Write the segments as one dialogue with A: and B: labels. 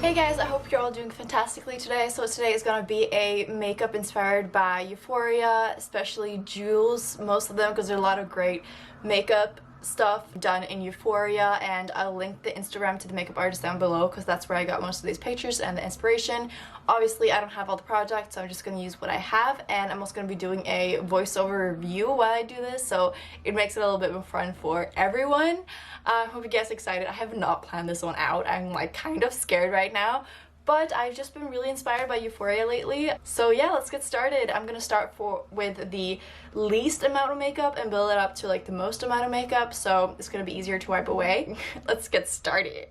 A: Hey guys, I hope you're all doing fantastically today. So today is gonna be a makeup inspired by Euphoria, especially Jules, most of them, because there's a lot of great makeup stuff done in Euphoria, and I'll link the Instagram to the makeup artist down below because that's where I got most of these pictures and the inspiration. Obviously, I don't have all the projects, so I'm just gonna use what I have, and I'm also gonna be doing a voiceover review while I do this, so it makes it a little bit more fun for everyone. I hope you guys are excited. I have not planned this one out. I'm like kind of scared right now, but I've just been really inspired by Euphoria lately. So yeah, let's get started. I'm gonna start with the least amount of makeup and build it up to like the most amount of makeup, so it's gonna be easier to wipe away. Let's get started.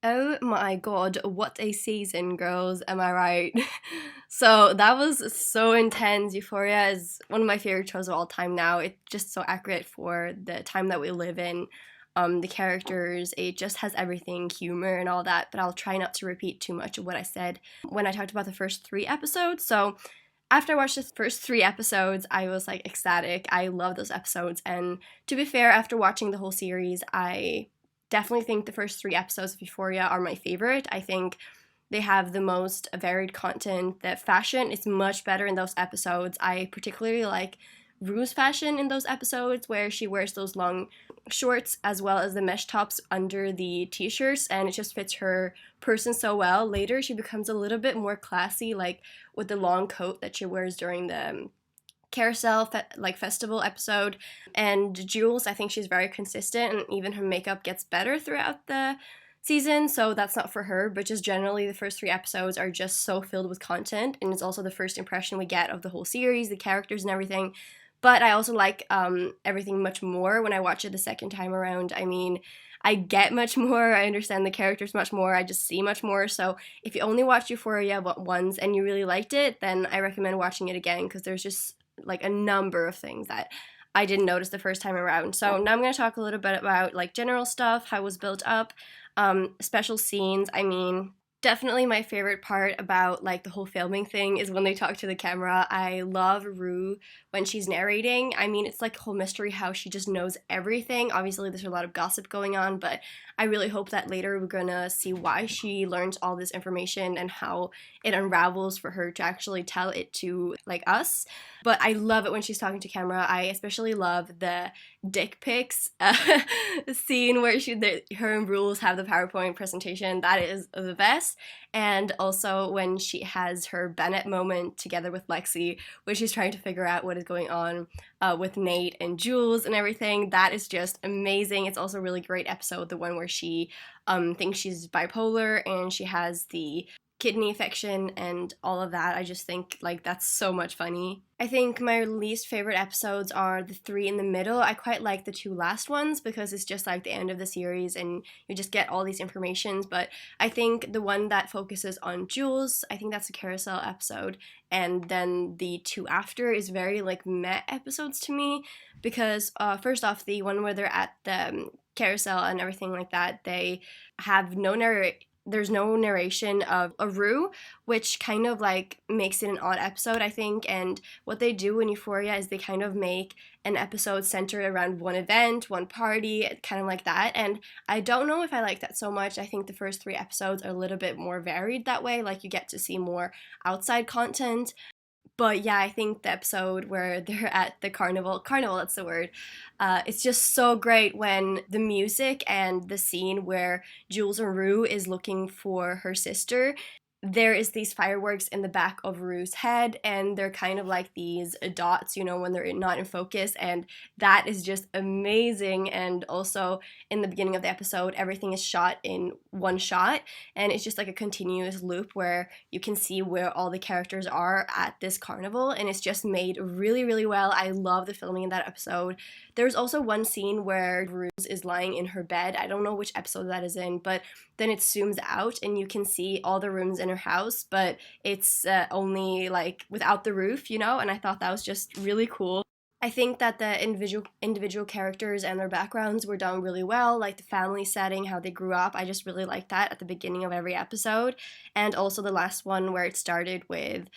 B: Oh my god, what a season, girls, am I right? So that was so intense. Euphoria is one of my favorite shows of all time now. It's just so accurate for the time that we live in. The characters, it just has everything, humor and all that, but I'll try not to repeat too much of what I said when I talked about the first three episodes. So after I watched the first three episodes, I was like ecstatic. I love those episodes, and to be fair, after watching the whole series, I definitely think the first three episodes of Euphoria are my favorite. I think they have the most varied content. The fashion is much better in those episodes. I particularly like Rue's fashion in those episodes where she wears those long shorts as well as the mesh tops under the t-shirts, and it just fits her person so well. Later she becomes a little bit more classy, like with the long coat that she wears during the festival episode. And Jules, I think she's very consistent, and even her makeup gets better throughout the season, so that's not for her, but just generally the first three episodes are just so filled with content, and it's also the first impression we get of the whole series, the characters and everything. But I also like everything much more when I watch it the second time around. I mean, I get much more, I understand the characters much more, I just see much more. So if you only watched Euphoria once and you really liked it, then I recommend watching it again, because there's just like a number of things that I didn't notice the first time around. So now I'm going to talk a little bit about like general stuff, how it was built up, special scenes. I mean, definitely my favorite part about like the whole filming thing is when they talk to the camera. I love Rue when she's narrating. I mean, it's like a whole mystery how she just knows everything. Obviously there's a lot of gossip going on, but I really hope that later we're gonna see why she learns all this information and how it unravels for her to actually tell it to like us. But I love it when she's talking to camera. I especially love the dick pics scene where her and Rules have the PowerPoint presentation. That is the best. And also when she has her Bennett moment together with Lexi, where she's trying to figure out what is going on with Nate and Jules and everything. That is just amazing. It's also a really great episode, the one where she thinks she's bipolar and she has the kidney affection and all of that. I just think like that's so much funny. I think my least favorite episodes are the three in the middle. I quite like the two last ones because it's just like the end of the series and you just get all these informations. But I think the one that focuses on Jules, I think that's the carousel episode, and then the two after is very like meh episodes to me, because first off, the one where they're at the carousel and everything like that, they have there's no narration of a Rue, which kind of like makes it an odd episode, I think. And what they do in Euphoria is they kind of make an episode centered around one event, one party, kind of like that. And I don't know if I like that so much. I think the first three episodes are a little bit more varied that way. Like you get to see more outside content. But yeah, I think the episode where they're at the carnival, that's the word, it's just so great when the music and the scene where Jules and Rue is looking for her sister, there is these fireworks in the back of Rue's head, and they're kind of like these dots, you know, when they're not in focus, and that is just amazing. And also in the beginning of the episode, everything is shot in one shot, and it's just like a continuous loop where you can see where all the characters are at this carnival, and it's just made really, really well. I love the filming in that episode. There's also one scene where Rue is lying in her bed. I don't know which episode that is in, but then it zooms out and you can see all the rooms in her house, but it's only like without the roof, you know, and I thought that was just really cool. I think that the individual characters and their backgrounds were done really well, like the family setting, how they grew up. I just really liked that at the beginning of every episode. And also the last one where it started with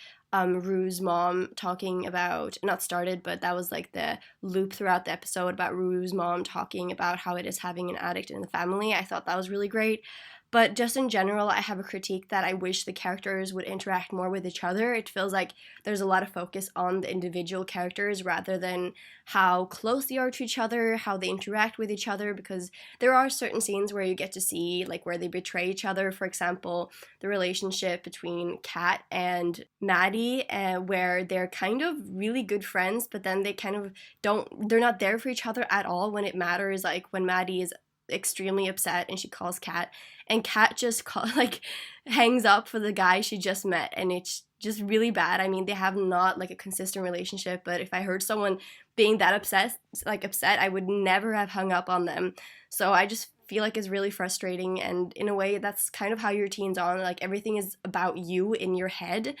B: Rue's mom talking about, not started, but that was like the loop throughout the episode about Rue's mom talking about how it is having an addict in the family. I thought that was really great. But just in general, I have a critique that I wish the characters would interact more with each other. It feels like there's a lot of focus on the individual characters rather than how close they are to each other, how they interact with each other, because there are certain scenes where you get to see like where they betray each other. For example, the relationship between Kat and Maddie, where they're kind of really good friends, but then they kind of they're not there for each other at all when it matters, like when Maddie is extremely upset and she calls Kat, and Kat just hangs up for the guy she just met, and it's just really bad. I mean, they have not like a consistent relationship, but if I heard someone being that upset, I would never have hung up on them. So I just feel like it's really frustrating, and in a way that's kind of how your teen's on. Like everything is about you in your head.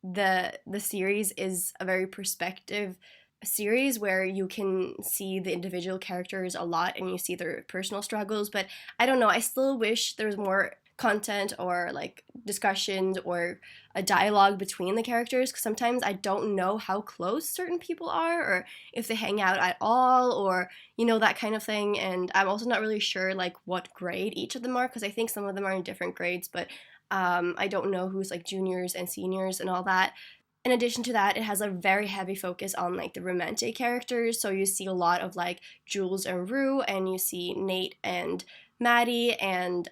B: The series is a very perspective series where you can see the individual characters a lot and you see their personal struggles, but I don't know, I still wish there was more content or like discussions or a dialogue between the characters, because sometimes I don't know how close certain people are or if they hang out at all, or that kind of thing. And I'm also not really sure like what grade each of them are, because I think some of them are in different grades, but I don't know who's like juniors and seniors and all that. In addition to that, it has a very heavy focus on like the romantic characters. So you see a lot of like Jules and Rue, and you see Nate and Maddie and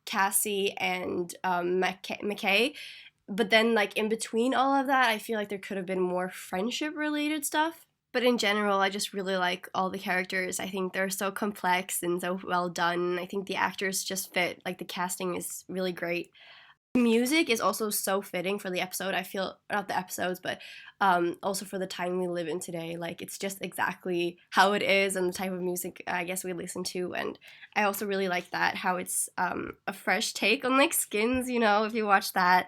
B: Cassie and McKay. But then like in between all of that, I feel like there could have been more friendship related stuff. But in general, I just really like all the characters. I think they're so complex and so well done. I think the actors just fit. Like the casting is really great. Music is also so fitting for the episode. I feel, not the episodes, but also for the time we live in today. Like it's just exactly how it is and the type of music I guess we listen to. And I also really like that, how it's a fresh take on like Skins, if you watch that.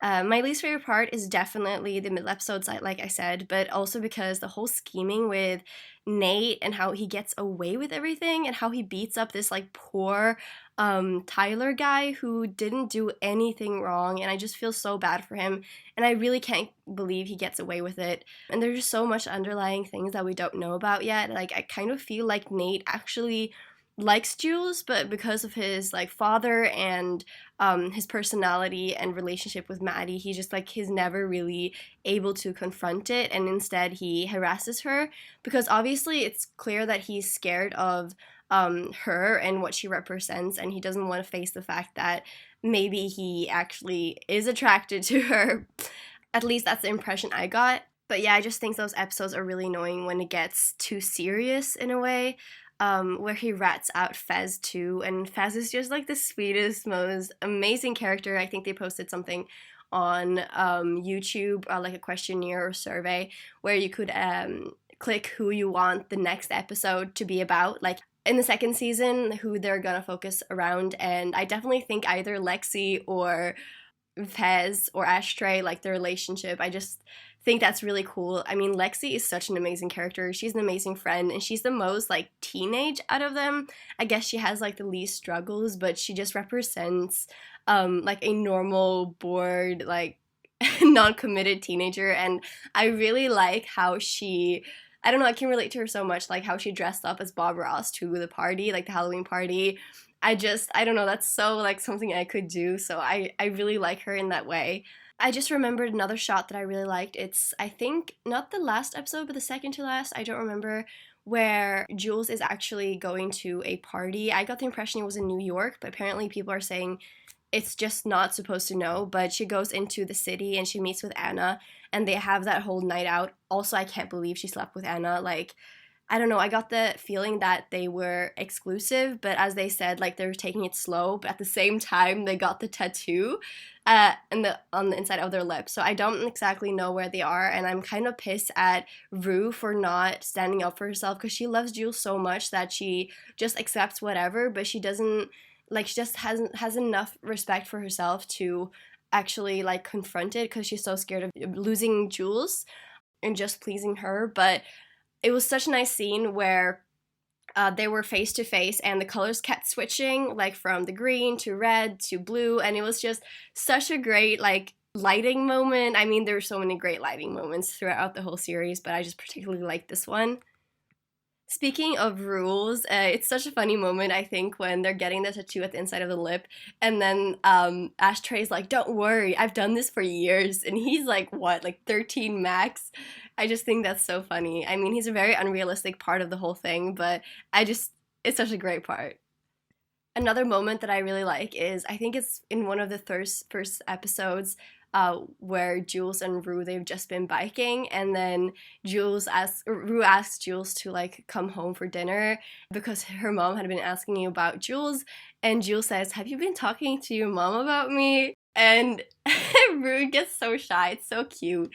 B: My least favorite part is definitely the middle episodes, like I said, but also because the whole scheming with Nate and how he gets away with everything and how he beats up this like poor Tyler guy who didn't do anything wrong, and I just feel so bad for him, and I really can't believe he gets away with it. And there's just so much underlying things that we don't know about yet. Like I kind of feel like Nate actually likes Jules, but because of his like father and his personality and relationship with Maddie, he's never really able to confront it, and instead he harasses her, because obviously it's clear that he's scared of her and what she represents, and he doesn't want to face the fact that maybe he actually is attracted to her. At least that's the impression I got. But yeah, I just think those episodes are really annoying when it gets too serious in a way. Where he rats out Fez too, and Fez is just like the sweetest, most amazing character. I think they posted something on YouTube, like a questionnaire or survey, where you could click who you want the next episode to be about, like in the second season, who they're gonna focus around. And I definitely think either Lexi or Fez or Ashtray, like their relationship, I just think that's really cool. I mean, Lexi is such an amazing character. She's an amazing friend, and she's the most like teenage out of them. I guess she has like the least struggles, but she just represents like a normal, bored, like non-committed teenager. And I really like how she, I don't know, I can relate to her so much, like how she dressed up as Bob Ross to the party, like the Halloween party. I don't know, that's so like something I could do. So I really like her in that way. I just remembered another shot that I really liked. It's, I think, not the last episode, but the second to last, I don't remember, where Jules is actually going to a party. I got the impression it was in New York, but apparently people are saying it's just not supposed to know. But she goes into the city and she meets with Anna, and they have that whole night out. Also, I can't believe she slept with Anna. Like, I don't know, I got the feeling that they were exclusive, but as they said, like, they were taking it slow, but at the same time, they got the tattoo on the inside of their lips. So I don't exactly know where they are, and I'm kind of pissed at Rue for not standing up for herself, because she loves Jules so much that she just accepts whatever, but she doesn't, like, she just has enough respect for herself to actually, like, confront it, because she's so scared of losing Jules and just pleasing her. But it was such a nice scene where they were face to face and the colors kept switching, like from the green to red to blue, and it was just such a great like lighting moment. I mean, there were so many great lighting moments throughout the whole series, but I just particularly liked this one. Speaking of rules, it's such a funny moment, I think, when they're getting the tattoo at the inside of the lip, and then Ashtray's like, don't worry, I've done this for years, and he's like, what, like 13 max? I just think that's so funny. I mean, he's a very unrealistic part of the whole thing, but it's such a great part. Another moment that I really like is I think it's in one of the first episodes where Jules and Rue they've just been biking, and then Rue asks Jules to like come home for dinner because her mom had been asking you about Jules, and Jules says, "Have you been talking to your mom about me?" And Rue gets so shy. It's so cute.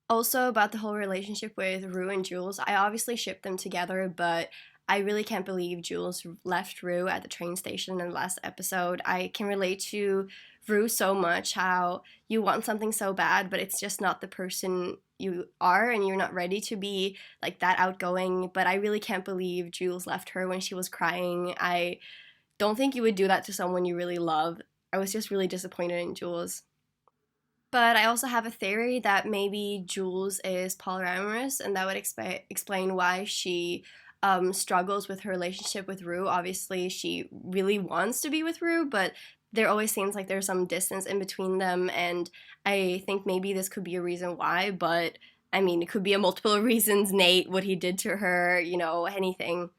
B: Also, about the whole relationship with Rue and Jules, I obviously ship them together, but I really can't believe Jules left Rue at the train station in the last episode. I can relate to Rue so much, how you want something so bad, but it's just not the person you are, and you're not ready to be like that outgoing. But I really can't believe Jules left her when she was crying. I don't think you would do that to someone you really love. I was just really disappointed in Jules. But I also have a theory that maybe Jules is polyamorous, and that would explain why she struggles with her relationship with Rue. Obviously, she really wants to be with Rue, but there always seems like there's some distance in between them, and I think maybe this could be a reason why, but I mean, it could be a multiple reasons. Nate, what he did to her, anything.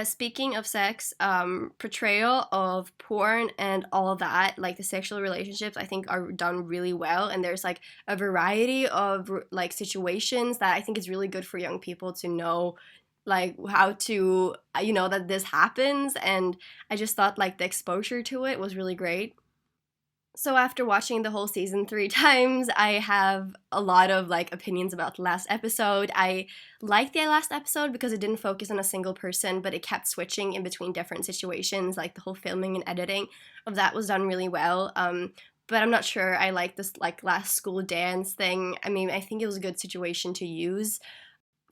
B: Speaking of sex, portrayal of porn and all that, like the sexual relationships, I think are done really well. And there's like a variety of like situations that I think is really good for young people to know, like how to, that this happens. And I just thought like the exposure to it was really great. So after watching the whole season 3 times, I have a lot of like opinions about the last episode. I liked the last episode because it didn't focus on a single person, but it kept switching in between different situations. Like the whole filming and editing of that was done really well. But I'm not sure I like this like last school dance thing. I mean, I think it was a good situation to use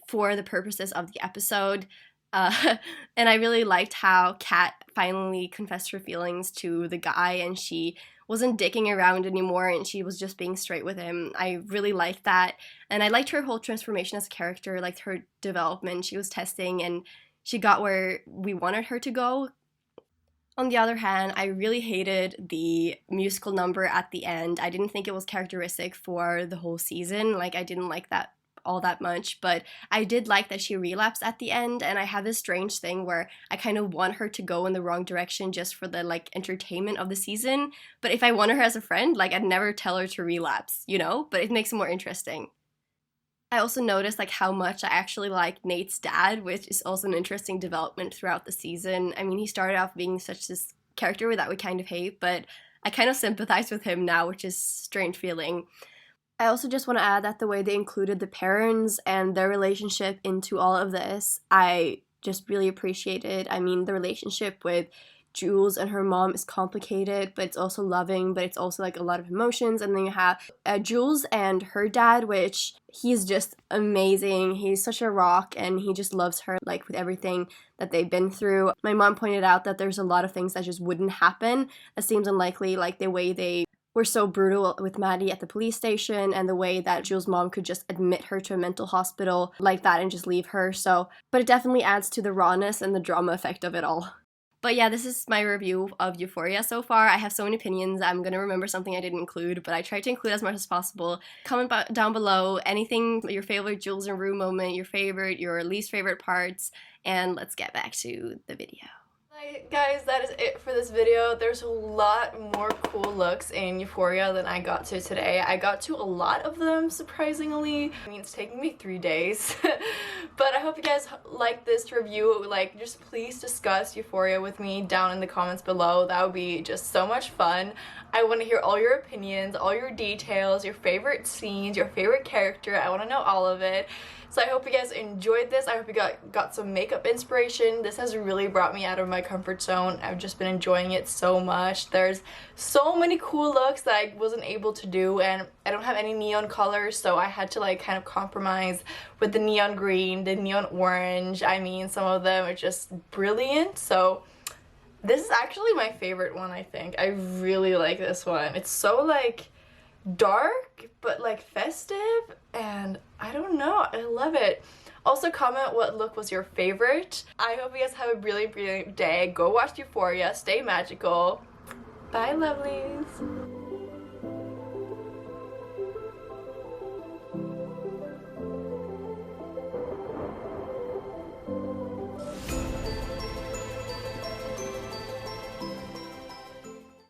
B: for the purposes of the episode. And I really liked how Kat finally confessed her feelings to the guy, and she wasn't dicking around anymore, and she was just being straight with him. I really liked that, and I liked her whole transformation as a character, liked her development. She was testing, and she got where we wanted her to go. On the other hand, I really hated the musical number at the end. I didn't think it was characteristic for the whole season. Like, I didn't like that all that much, but I did like that she relapsed at the end, and I have this strange thing where I kind of want her to go in the wrong direction just for the like entertainment of the season, but if I want her as a friend, like I'd never tell her to relapse, but it makes it more interesting. I also noticed like how much I actually like Nate's dad, which is also an interesting development throughout the season. I mean, he started off being such this character that we kind of hate, but I kind of sympathize with him now, which is a strange feeling. I also just want to add that the way they included the parents and their relationship into all of this, I just really appreciated. I mean, the relationship with Jules and her mom is complicated, but it's also loving, but it's also like a lot of emotions. And then you have Jules and her dad, which he's just amazing. He's such a rock, and he just loves her, like with everything that they've been through. My mom pointed out that there's a lot of things that just wouldn't happen. That seems unlikely, like the way they were so brutal with Maddie at the police station, and the way that Jules' mom could just admit her to a mental hospital like that and just leave her. So, but it definitely adds to the rawness and the drama effect of it all. But yeah, this is my review of Euphoria so far. I have so many opinions. I'm going to remember something I didn't include, but I tried to include as much as possible. Comment down below anything, your favorite Jules and Rue moment, your favorite, your least favorite parts, and let's get back to the video.
A: Alright guys, that is it for this video. There's a lot more cool looks in Euphoria than I got to today. I got to a lot of them, surprisingly. I mean, it's taking me 3 days. But I hope you guys like this review. Like, just please discuss Euphoria with me down in the comments below. That would be just so much fun. I want to hear all your opinions, all your details, your favorite scenes, your favorite character. I want to know all of it. So I hope you guys enjoyed this. I hope you got some makeup inspiration. This has really brought me out of my comfort zone. I've just been enjoying it so much. There's so many cool looks that I wasn't able to do, and I don't have any neon colors, so I had to like kind of compromise with the neon green, the neon orange. I mean, some of them are just brilliant. So this is actually my favorite one, I think. I really like this one. It's so like dark but like festive, and I don't know, I love it. Also comment what look was your favorite. I hope you guys have a brilliant, brilliant day. Go watch Euphoria. Stay magical. Bye, lovelies.